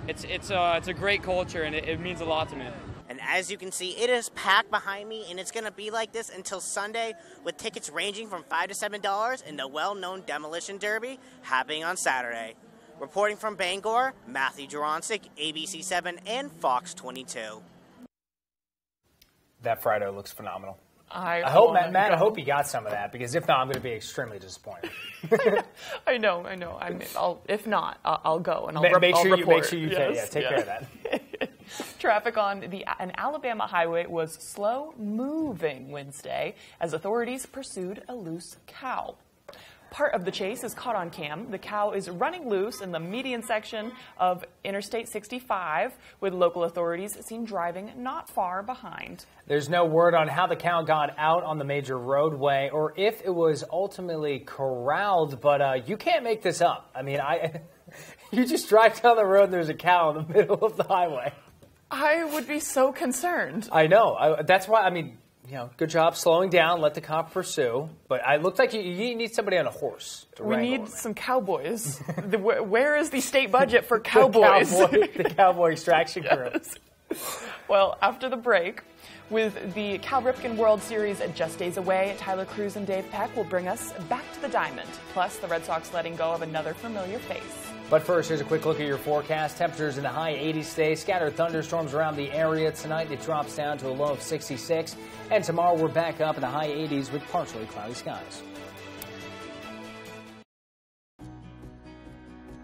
it's a great culture, and it means a lot to me. And as you can see, it is packed behind me, and it's going to be like this until Sunday, with tickets ranging from $5 to $7 in the well-known Demolition Derby happening on Saturday. Reporting from Bangor, Matthew Jurancic, ABC 7 and Fox 22. That fried dough looks phenomenal. I hope, Matt, I hope you got some of that, because if not, I'm going to be extremely disappointed. I know. I mean, if not, I'll go and I'll make report. sure you take care of that. Traffic on an Alabama highway was slow moving Wednesday as authorities pursued a loose cow. Part of the chase is caught on cam. The cow is running loose in the median section of Interstate 65, with local authorities seen driving not far behind. There's no word on how the cow got out on the major roadway or if it was ultimately corralled, but you can't make this up. I mean, you just drive down the road and there's a cow in the middle of the highway. I would be so concerned. I know. That's why, good job slowing down, let the cop pursue. But it looked like you need somebody on a horse to We need some cowboys. Where is the state budget for cowboys? the cowboy extraction crew. Well, after the break, with the Cal Ripken World Series just days away, Tyler Cruz and Dave Peck will bring us back to the diamond. Plus, the Red Sox letting go of another familiar face. But first, here's a quick look at your forecast. Temperatures in the high 80s today. Scattered thunderstorms around the area. Tonight, it drops down to a low of 66. And tomorrow, we're back up in the high 80s with partially cloudy skies.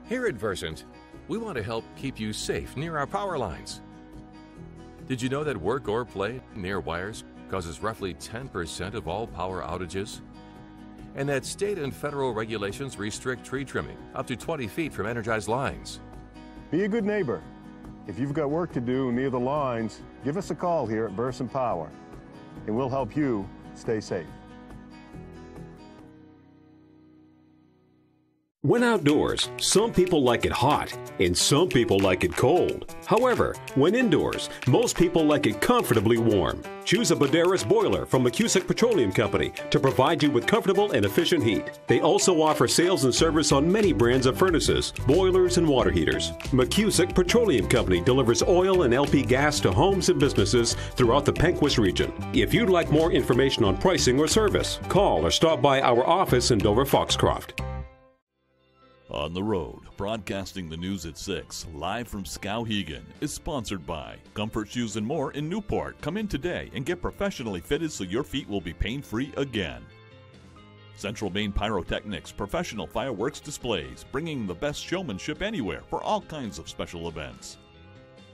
Here at Versant, we want to help keep you safe near our power lines. Did you know that work or play near wires causes roughly 10% of all power outages? And that state and federal regulations restrict tree trimming up to 20 feet from energized lines. Be a good neighbor. If you've got work to do near the lines, give us a call here at Burson Power, and we'll help you stay safe. When outdoors, some people like it hot and some people like it cold. However, when indoors, most people like it comfortably warm. Choose a Boderas boiler from McCusick Petroleum Company to provide you with comfortable and efficient heat. They also offer sales and service on many brands of furnaces, boilers, and water heaters. McCusick Petroleum Company delivers oil and LP gas to homes and businesses throughout the Pequot region. If you'd like more information on pricing or service, call or stop by our office in Dover Foxcroft. On the Road, broadcasting the news at 6, live from Skowhegan, is sponsored by Comfort Shoes and More in Newport. Come in today and get professionally fitted so your feet will be pain-free again. Central Maine Pyrotechnics, professional fireworks displays, bringing the best showmanship anywhere for all kinds of special events.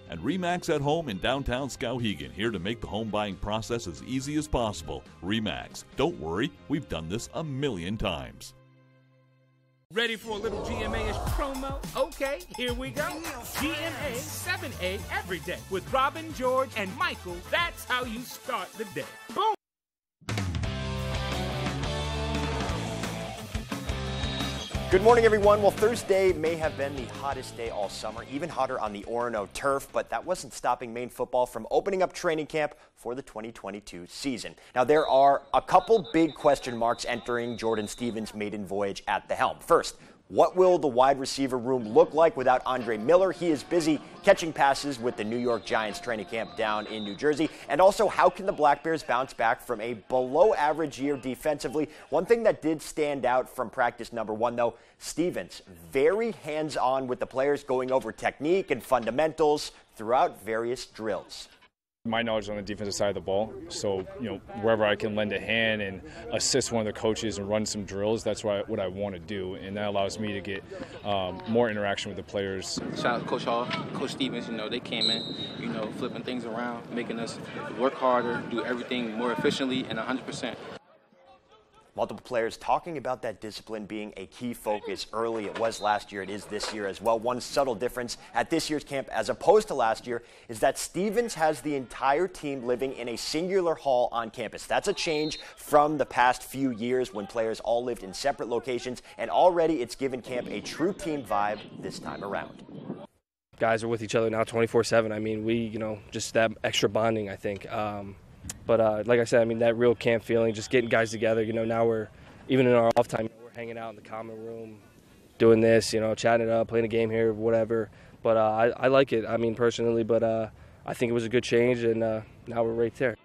And Remax at Home in downtown Skowhegan, here to make the home buying process as easy as possible. Remax, don't worry, we've done this a million times. Ready for a little GMA-ish promo? Okay, here we go. GMA 7A every day with Robin, George, and Michael. That's how you start the day. Boom! Good morning, everyone. Well, Thursday may have been the hottest day all summer, even hotter on the Orono turf, but that wasn't stopping Maine football from opening up training camp for the 2022 season. Now, there are a couple big question marks entering Jordan Stevens' maiden voyage at the helm. First, what will the wide receiver room look like without Andre Miller? He is busy catching passes with the New York Giants training camp down in New Jersey. And also, how can the Black Bears bounce back from a below-average year defensively? One thing that did stand out from practice number one, though, Stevens, very hands-on with the players, going over technique and fundamentals throughout various drills. My knowledge on the defensive side of the ball, so wherever I can lend a hand and assist one of the coaches and run some drills, that's what I want to do, and that allows me to get more interaction with the players. Shout out to Coach Hall, Coach Stevens. They came in, flipping things around, making us work harder, do everything more efficiently and 100%. Multiple players talking about that discipline being a key focus early. It was last year. It is this year as well. One subtle difference at this year's camp as opposed to last year is that Stevens has the entire team living in a singular hall on campus. That's a change from the past few years when players all lived in separate locations, and already it's given camp a true team vibe this time around. Guys are with each other now 24/7. I mean, we, just that extra bonding, I think. But like I said, that real camp feeling, just getting guys together, now we're, even in our off time, we're hanging out in the common room, doing this, chatting it up, playing a game here, whatever. But I like it, personally, but I think it was a good change, and now we're right there.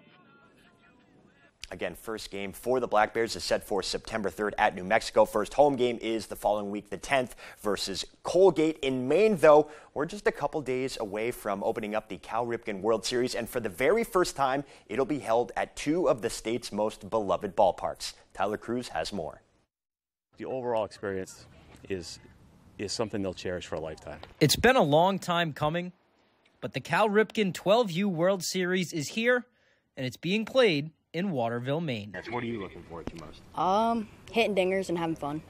Again, first game for the Black Bears is set for September 3rd at New Mexico. First home game is the following week, the 10th, versus Colgate. In Maine, though, we're just a couple days away from opening up the Cal Ripken World Series, and for the very first time, it'll be held at two of the state's most beloved ballparks. Tyler Cruz has more. The overall experience is something they'll cherish for a lifetime. It's been a long time coming, but the Cal Ripken 12U World Series is here, and it's being played in Waterville, Maine. What are you looking forward to most? Hitting dingers and having fun.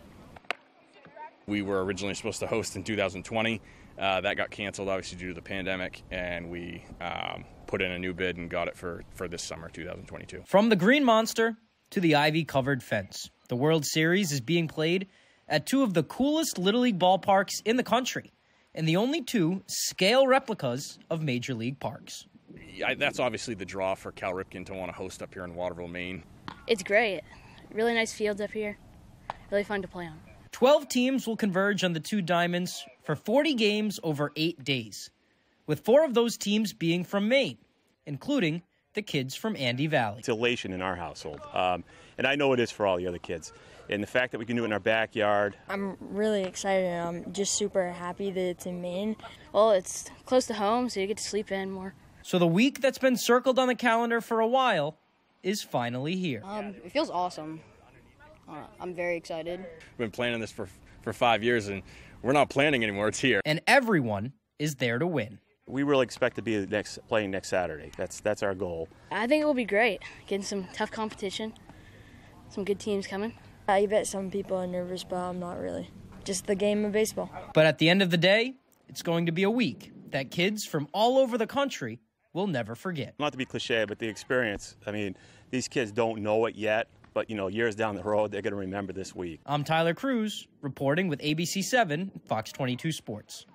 We were originally supposed to host in 2020. That got canceled, obviously, due to the pandemic, and we put in a new bid and got it for this summer, 2022. From the Green Monster to the ivy-covered fence, the World Series is being played at two of the coolest Little League ballparks in the country, and the only two scale replicas of Major League parks. That's obviously the draw for Cal Ripken to want to host up here in Waterville, Maine. It's great. Really nice fields up here. Really fun to play on. 12 teams will converge on the two diamonds for 40 games over 8 days, with 4 of those teams being from Maine, including the kids from Andy Valley. It's elation in our household, and I know it is for all the other kids. And the fact that we can do it in our backyard. I'm really excited, and I'm just super happy that it's in Maine. Well, it's close to home, so you get to sleep in more. So the week that's been circled on the calendar for a while is finally here. It feels awesome. I'm very excited. We've been planning this for 5 years, and we're not planning anymore. It's here. And everyone is there to win. We really expect to be playing next Saturday. That's our goal. I think it will be great. Getting some tough competition. Some good teams coming. I bet some people are nervous, but I'm not really. Just the game of baseball. But at the end of the day, it's going to be a week that kids from all over the country will never forget. Not to be cliche, but the experience, I mean, these kids don't know it yet, but, years down the road, they're going to remember this week. I'm Tyler Cruz, reporting with ABC7 Fox 22 Sports.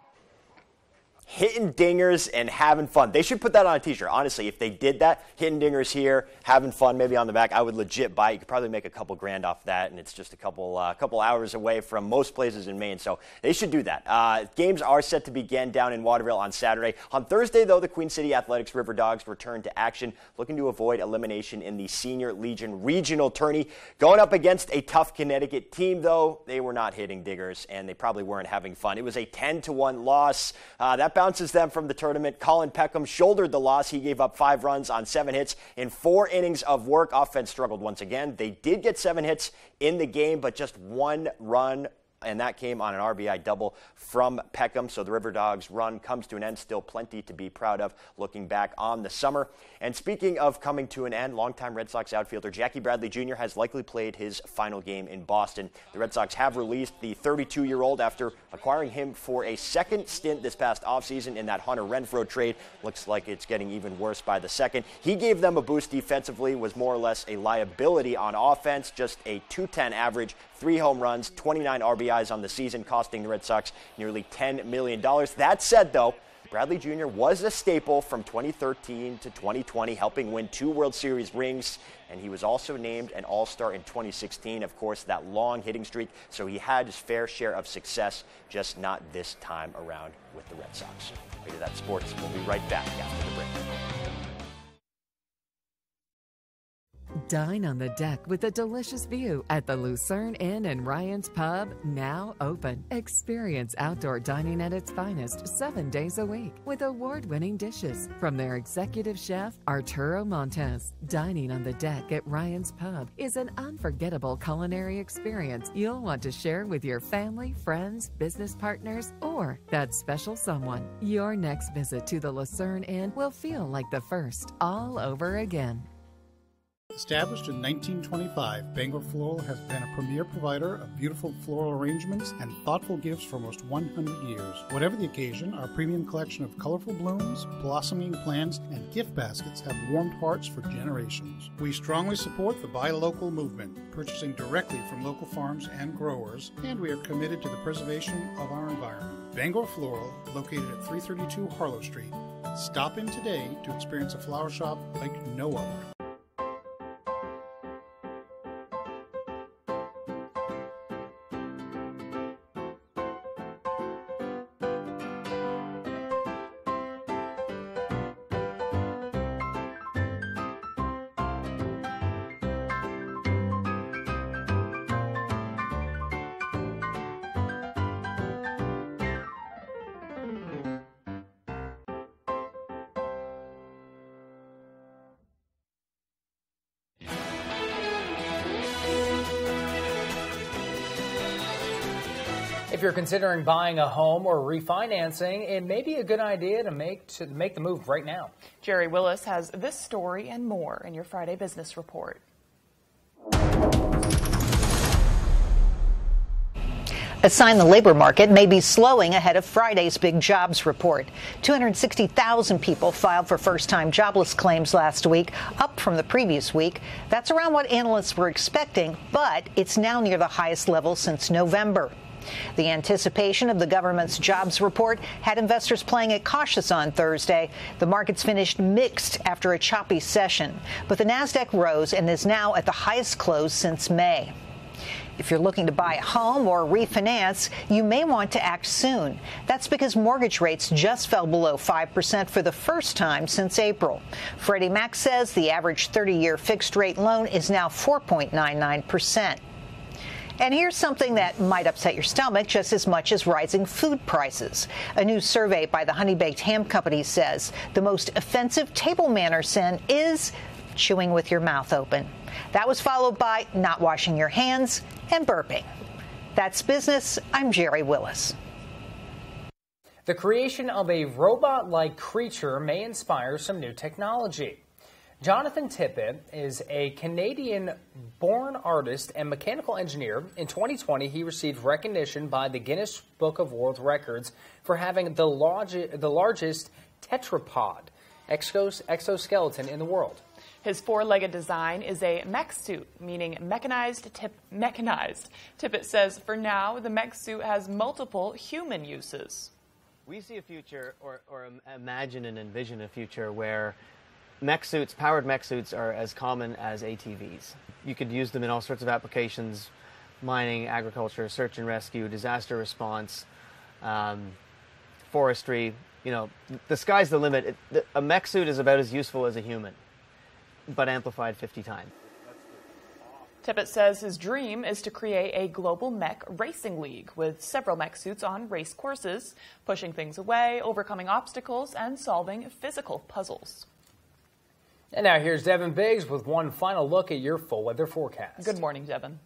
Hitting dingers and having fun. They should put that on a t-shirt. Honestly, if they did that, hitting dingers here, having fun maybe on the back, I would legit buy it. You could probably make a couple grand off that, and it's just a couple hours away from most places in Maine, so they should do that. Games are set to begin down in Waterville on Saturday. On Thursday, though, the Queen City Athletics River Dogs return to action, looking to avoid elimination in the Senior Legion Regional Tourney. Going up against a tough Connecticut team, though, they were not hitting dingers, and they probably weren't having fun. It was a 10-1 loss. That bounces them from the tournament. Colin Peckham shouldered the loss. He gave up 5 runs on 7 hits in 4 innings of work. Offense struggled once again. They did get 7 hits in the game, but just 1 run, and that came on an RBI double from Peckham. So the River Dogs' run comes to an end. Still plenty to be proud of looking back on the summer. And speaking of coming to an end, longtime Red Sox outfielder Jackie Bradley Jr. has likely played his final game in Boston. The Red Sox have released the 32-year-old after acquiring him for a second stint this past offseason in that Hunter Renfroe trade. Looks like it's getting even worse by the second. He gave them a boost defensively, was more or less a liability on offense, just a .210 average, 3 home runs, 29 RBIs on the season, costing the Red Sox nearly $10 million. That said, though, Bradley Jr. was a staple from 2013 to 2020, helping win 2 World Series rings, and he was also named an All-Star in 2016. Of course, that long hitting streak, so he had his fair share of success, just not this time around with the Red Sox. Way to that sports. We'll be right back after the break. Dine on the deck with a delicious view at the Lucerne Inn and Ryan's Pub, now open. Experience outdoor dining at its finest 7 days a week with award-winning dishes from their executive chef, Arturo Montes. Dining on the deck at Ryan's Pub is an unforgettable culinary experience you'll want to share with your family, friends, business partners, or that special someone. Your next visit to the Lucerne Inn will feel like the first all over again. Established in 1925, Bangor Floral has been a premier provider of beautiful floral arrangements and thoughtful gifts for almost 100 years. Whatever the occasion, our premium collection of colorful blooms, blossoming plants, and gift baskets have warmed hearts for generations. We strongly support the Buy Local movement, purchasing directly from local farms and growers, and we are committed to the preservation of our environment. Bangor Floral, located at 332 Harlow Street. Stop in today to experience a flower shop like no other. If you're considering buying a home or refinancing, it may be a good idea to make the move right now. Jerry Willis has this story and more in your Friday Business Report. A sign the labor market may be slowing ahead of Friday's big jobs report. 260,000 people filed for first-time jobless claims last week, up from the previous week. That's around what analysts were expecting, but it's now near the highest level since November. The anticipation of the government's jobs report had investors playing it cautious on Thursday. The markets finished mixed after a choppy session, but the Nasdaq rose and is now at the highest close since May. If you're looking to buy a home or refinance, you may want to act soon. That's because mortgage rates just fell below 5% for the first time since April. Freddie Mac says the average 30-year fixed-rate loan is now 4.99%. And here's something that might upset your stomach just as much as rising food prices. A new survey by the Honey Baked Ham Company says the most offensive table manner sin is chewing with your mouth open. That was followed by not washing your hands and burping. That's business. I'm Jerry Willis. The creation of a robot-like creature may inspire some new technology. Jonathan Tippett is a Canadian-born artist and mechanical engineer. In 2020, he received recognition by the Guinness Book of World Records for having the largest tetrapod exoskeleton in the world. His four-legged design is a mech suit, meaning mechanized. Tippett says for now, the mech suit has multiple human uses. We see a future, or imagine and envision a future where powered mech suits are as common as ATVs. You could use them in all sorts of applications: mining, agriculture, search and rescue, disaster response, forestry. You know, the sky's the limit. A mech suit is about as useful as a human, but amplified 50 times. Tippett says his dream is to create a global mech racing league with several mech suits on race courses, pushing things away, overcoming obstacles, and solving physical puzzles. And now here's Devin Biggs with one final look at your full weather forecast. Good morning, Devin.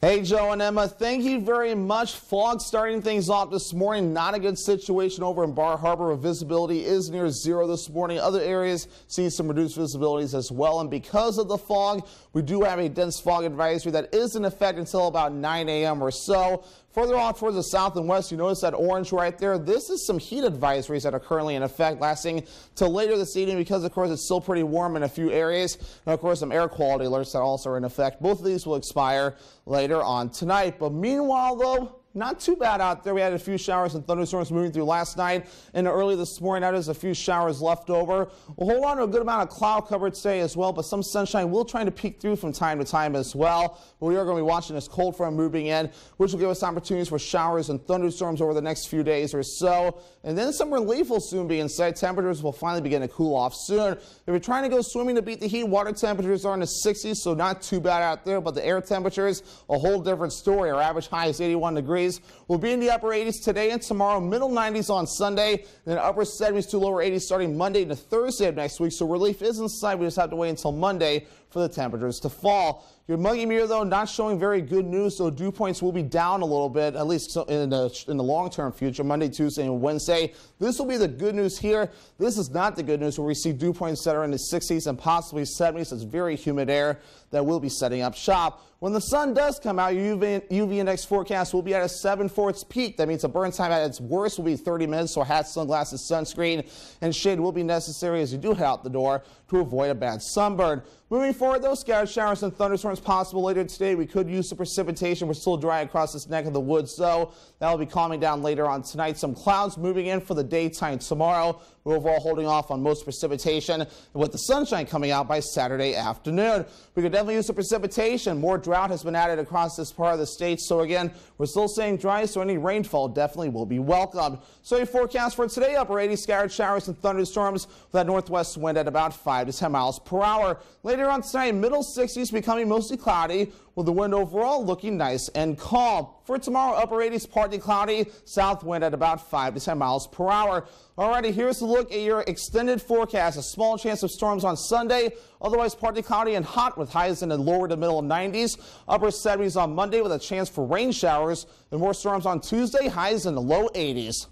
Hey, Joe and Emma, thank you very much. Fog starting things off this morning. Not a good situation over in Bar Harbor. Visibility is near zero this morning. Other areas seeing some reduced visibilities as well. And because of the fog, we do have a dense fog advisory that is in effect until about 9 a.m. or so. Further on towards the south and west, you notice that orange right there. This is some heat advisories that are currently in effect, lasting till later this evening because, of course, it's still pretty warm in a few areas. And, of course, some air quality alerts that also are in effect. Both of these will expire later on tonight. But meanwhile, though, not too bad out there. We had a few showers and thunderstorms moving through last night and early this morning. Now there's a few showers left over. We'll hold on to a good amount of cloud cover today as well, but some sunshine will try to peek through from time to time as well. But we are going to be watching this cold front moving in, which will give us opportunities for showers and thunderstorms over the next few days or so. And then some relief will soon be in sight. Temperatures will finally begin to cool off soon. If you're trying to go swimming to beat the heat, water temperatures are in the 60s, so not too bad out there. But the air temperatures, a whole different story. Our average high is 81 degrees. We'll be in the upper 80s today and tomorrow, middle 90s on Sunday, and then upper 70s to lower 80s starting Monday to Thursday of next week. So relief is in sight. We just have to wait until Monday for the temperatures to fall. Your muggy mirror, though, not showing very good news, so dew points will be down a little bit, at least in the long-term future, Monday, Tuesday, and Wednesday. This will be the good news here. This is not the good news where we see dew points that are in the 60s and possibly 70s. It's very humid air that will be setting up shop. When the sun does come out, your UV index forecast will be at a 7 for its peak. That means the burn time at its worst will be 30 minutes, so hat, sunglasses, sunscreen, and shade will be necessary as you do head out the door to avoid a bad sunburn. Moving forward, those scattered showers and thunderstorms possible later today. We could use some precipitation. We're still dry across this neck of the woods, so that will be calming down later on tonight. Some clouds moving in for the daytime tomorrow. We're overall holding off on most precipitation, with the sunshine coming out by Saturday afternoon. We could definitely use some precipitation. More drought has been added across this part of the state, so again, we're still staying dry, so any rainfall definitely will be welcomed. So your forecast for today, upper 80s, scattered showers and thunderstorms with that northwest wind at about 5 to 10 miles per hour. Later on tonight, middle 60s becoming mostly cloudy, with the wind overall looking nice and calm. For tomorrow, upper 80s, partly cloudy, south wind at about 5 to 10 miles per hour. Alrighty, here's a look at your extended forecast. A small chance of storms on Sunday, otherwise partly cloudy and hot with highs in the lower to middle 90s. Upper 70s on Monday with a chance for rain showers, and more storms on Tuesday, highs in the low 80s.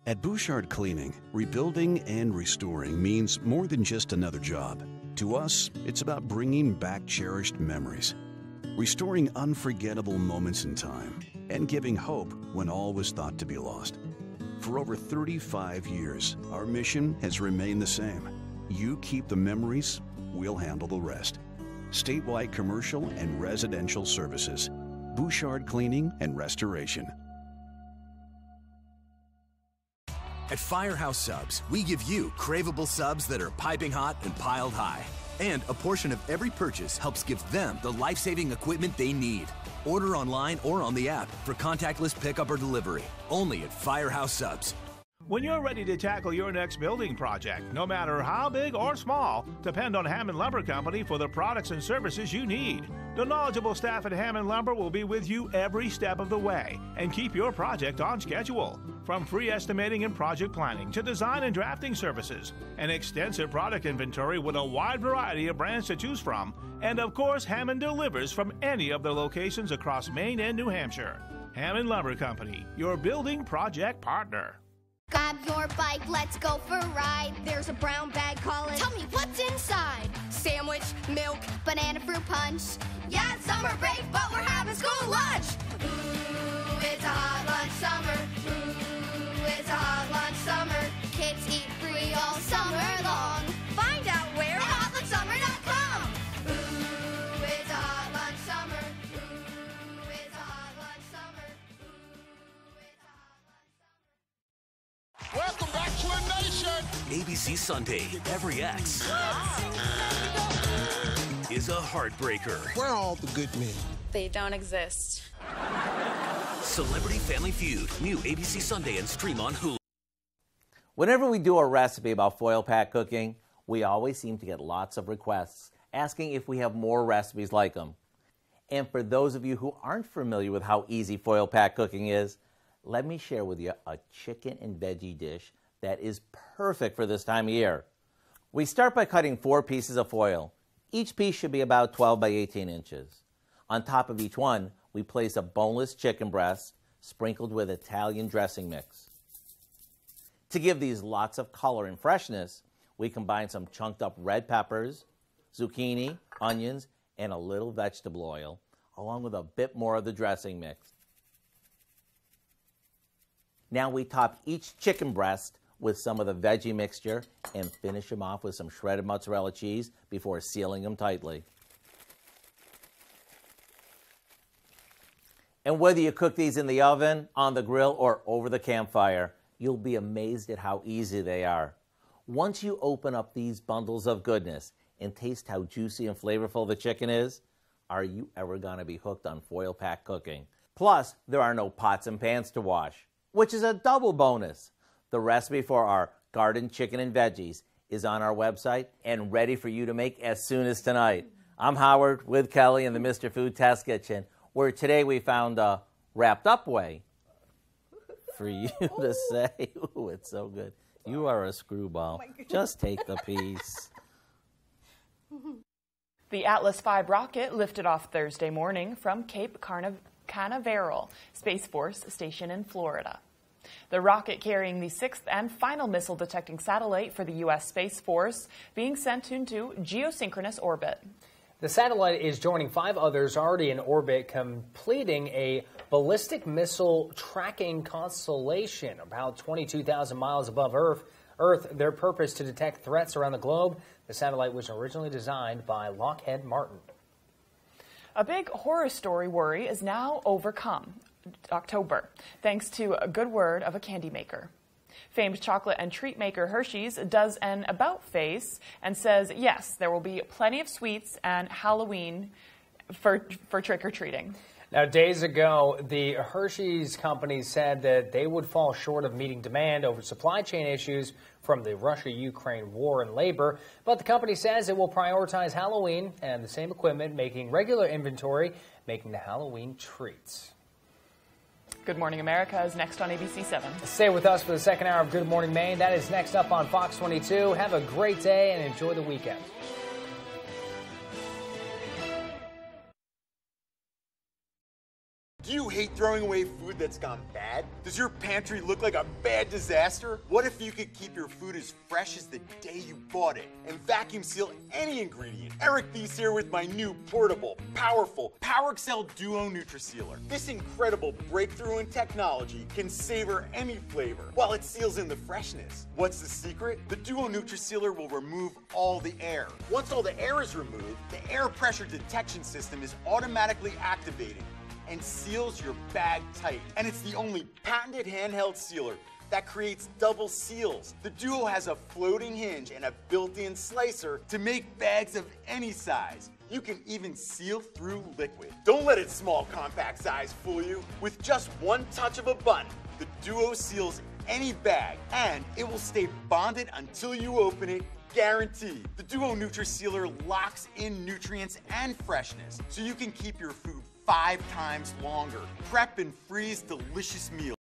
At Bouchard Cleaning, rebuilding and restoring means more than just another job. To us, it's about bringing back cherished memories, restoring unforgettable moments in time, and giving hope when all was thought to be lost. For over 35 years, our mission has remained the same. You keep the memories, we'll handle the rest. Statewide commercial and residential services. Bouchard Cleaning and Restoration. At Firehouse Subs, we give you craveable subs that are piping hot and piled high. And a portion of every purchase helps give them the life-saving equipment they need. Order online or on the app for contactless pickup or delivery. Only at Firehouse Subs. When you're ready to tackle your next building project, no matter how big or small, depend on Hammond Lumber Company for the products and services you need. The knowledgeable staff at Hammond Lumber will be with you every step of the way and keep your project on schedule. From free estimating and project planning to design and drafting services, an extensive product inventory with a wide variety of brands to choose from, and of course, Hammond delivers from any of their locations across Maine and New Hampshire. Hammond Lumber Company, your building project partner. Grab your bike, let's go for a ride. There's a brown bag calling. Tell me what's inside. Sandwich, milk, banana fruit punch. Yeah, it's summer break, but we're having school lunch. Ooh, it's a hot lunch summer. Ooh, it's a hot lunch summer. Kids eat free all summer long. Find out where at hotlunchsummer.com. Ooh, it's a hot lunch summer. Ooh, it's a hot lunch summer. Welcome back to a nation. ABC Sunday, every X is a heartbreaker. Where are all the good men? They don't exist. Celebrity Family Feud, new ABC Sunday and stream on Hulu. Whenever we do a recipe about foil pack cooking, we always seem to get lots of requests asking if we have more recipes like them. And for those of you who aren't familiar with how easy foil pack cooking is, let me share with you a chicken and veggie dish that is perfect for this time of year. We start by cutting 4 pieces of foil. Each piece should be about 12 by 18 inches. On top of each one, we place a boneless chicken breast sprinkled with Italian dressing mix. To give these lots of color and freshness, we combine some chunked up red peppers, zucchini, onions, and a little vegetable oil, along with a bit more of the dressing mix. Now we top each chicken breast with some of the veggie mixture and finish them off with some shredded mozzarella cheese before sealing them tightly. And whether you cook these in the oven, on the grill, or over the campfire, you'll be amazed at how easy they are. Once you open up these bundles of goodness and taste how juicy and flavorful the chicken is, are you ever going to be hooked on foil pack cooking? Plus, there are no pots and pans to wash, which is a double bonus. The recipe for our garden chicken and veggies is on our website and ready for you to make as soon as tonight. I'm Howard with Kelly in the Mr. Food Test Kitchen, where today we found a wrapped up way for you to say, ooh, it's so good. You are a screwball. Just take the piece. The Atlas V rocket lifted off Thursday morning from Cape Canaveral Space Force Station in Florida. The rocket carrying the 6th and final missile-detecting satellite for the U.S. Space Force being sent into geosynchronous orbit. The satellite is joining 5 others already in orbit, completing a ballistic missile tracking constellation about 22,000 miles above Earth. Their purpose to detect threats around the globe. The satellite was originally designed by Lockheed Martin. A big horror story worry is now overcome. October, thanks to a good word of a candy maker. Famed chocolate and treat maker Hershey's does an about face and says, yes, there will be plenty of sweets and Halloween for trick-or-treating. Now, days ago, the Hershey's company said that they would fall short of meeting demand over supply chain issues from the Russia-Ukraine war and labor, but the company says it will prioritize Halloween and the same equipment, making regular inventory, making the Halloween treats. Good Morning America is next on ABC 7. Stay with us for the second hour of Good Morning Maine. That is next up on Fox 22. Have a great day and enjoy the weekend. Do you hate throwing away food that's gone bad? Does your pantry look like a bad disaster? What if you could keep your food as fresh as the day you bought it and vacuum seal any ingredient? Eric Thies here with my new portable, powerful PowerXL Duo NutriSealer. This incredible breakthrough in technology can savor any flavor while it seals in the freshness. What's the secret? The Duo NutriSealer will remove all the air. Once all the air is removed, the air pressure detection system is automatically activated and seals your bag tight. And it's the only patented handheld sealer that creates double seals. The Duo has a floating hinge and a built-in slicer to make bags of any size. You can even seal through liquid. Don't let its small compact size fool you. With just one touch of a button, the Duo seals any bag and it will stay bonded until you open it, guaranteed. The Duo NutriSealer locks in nutrients and freshness so you can keep your food 5 times longer. Prep and freeze delicious meals.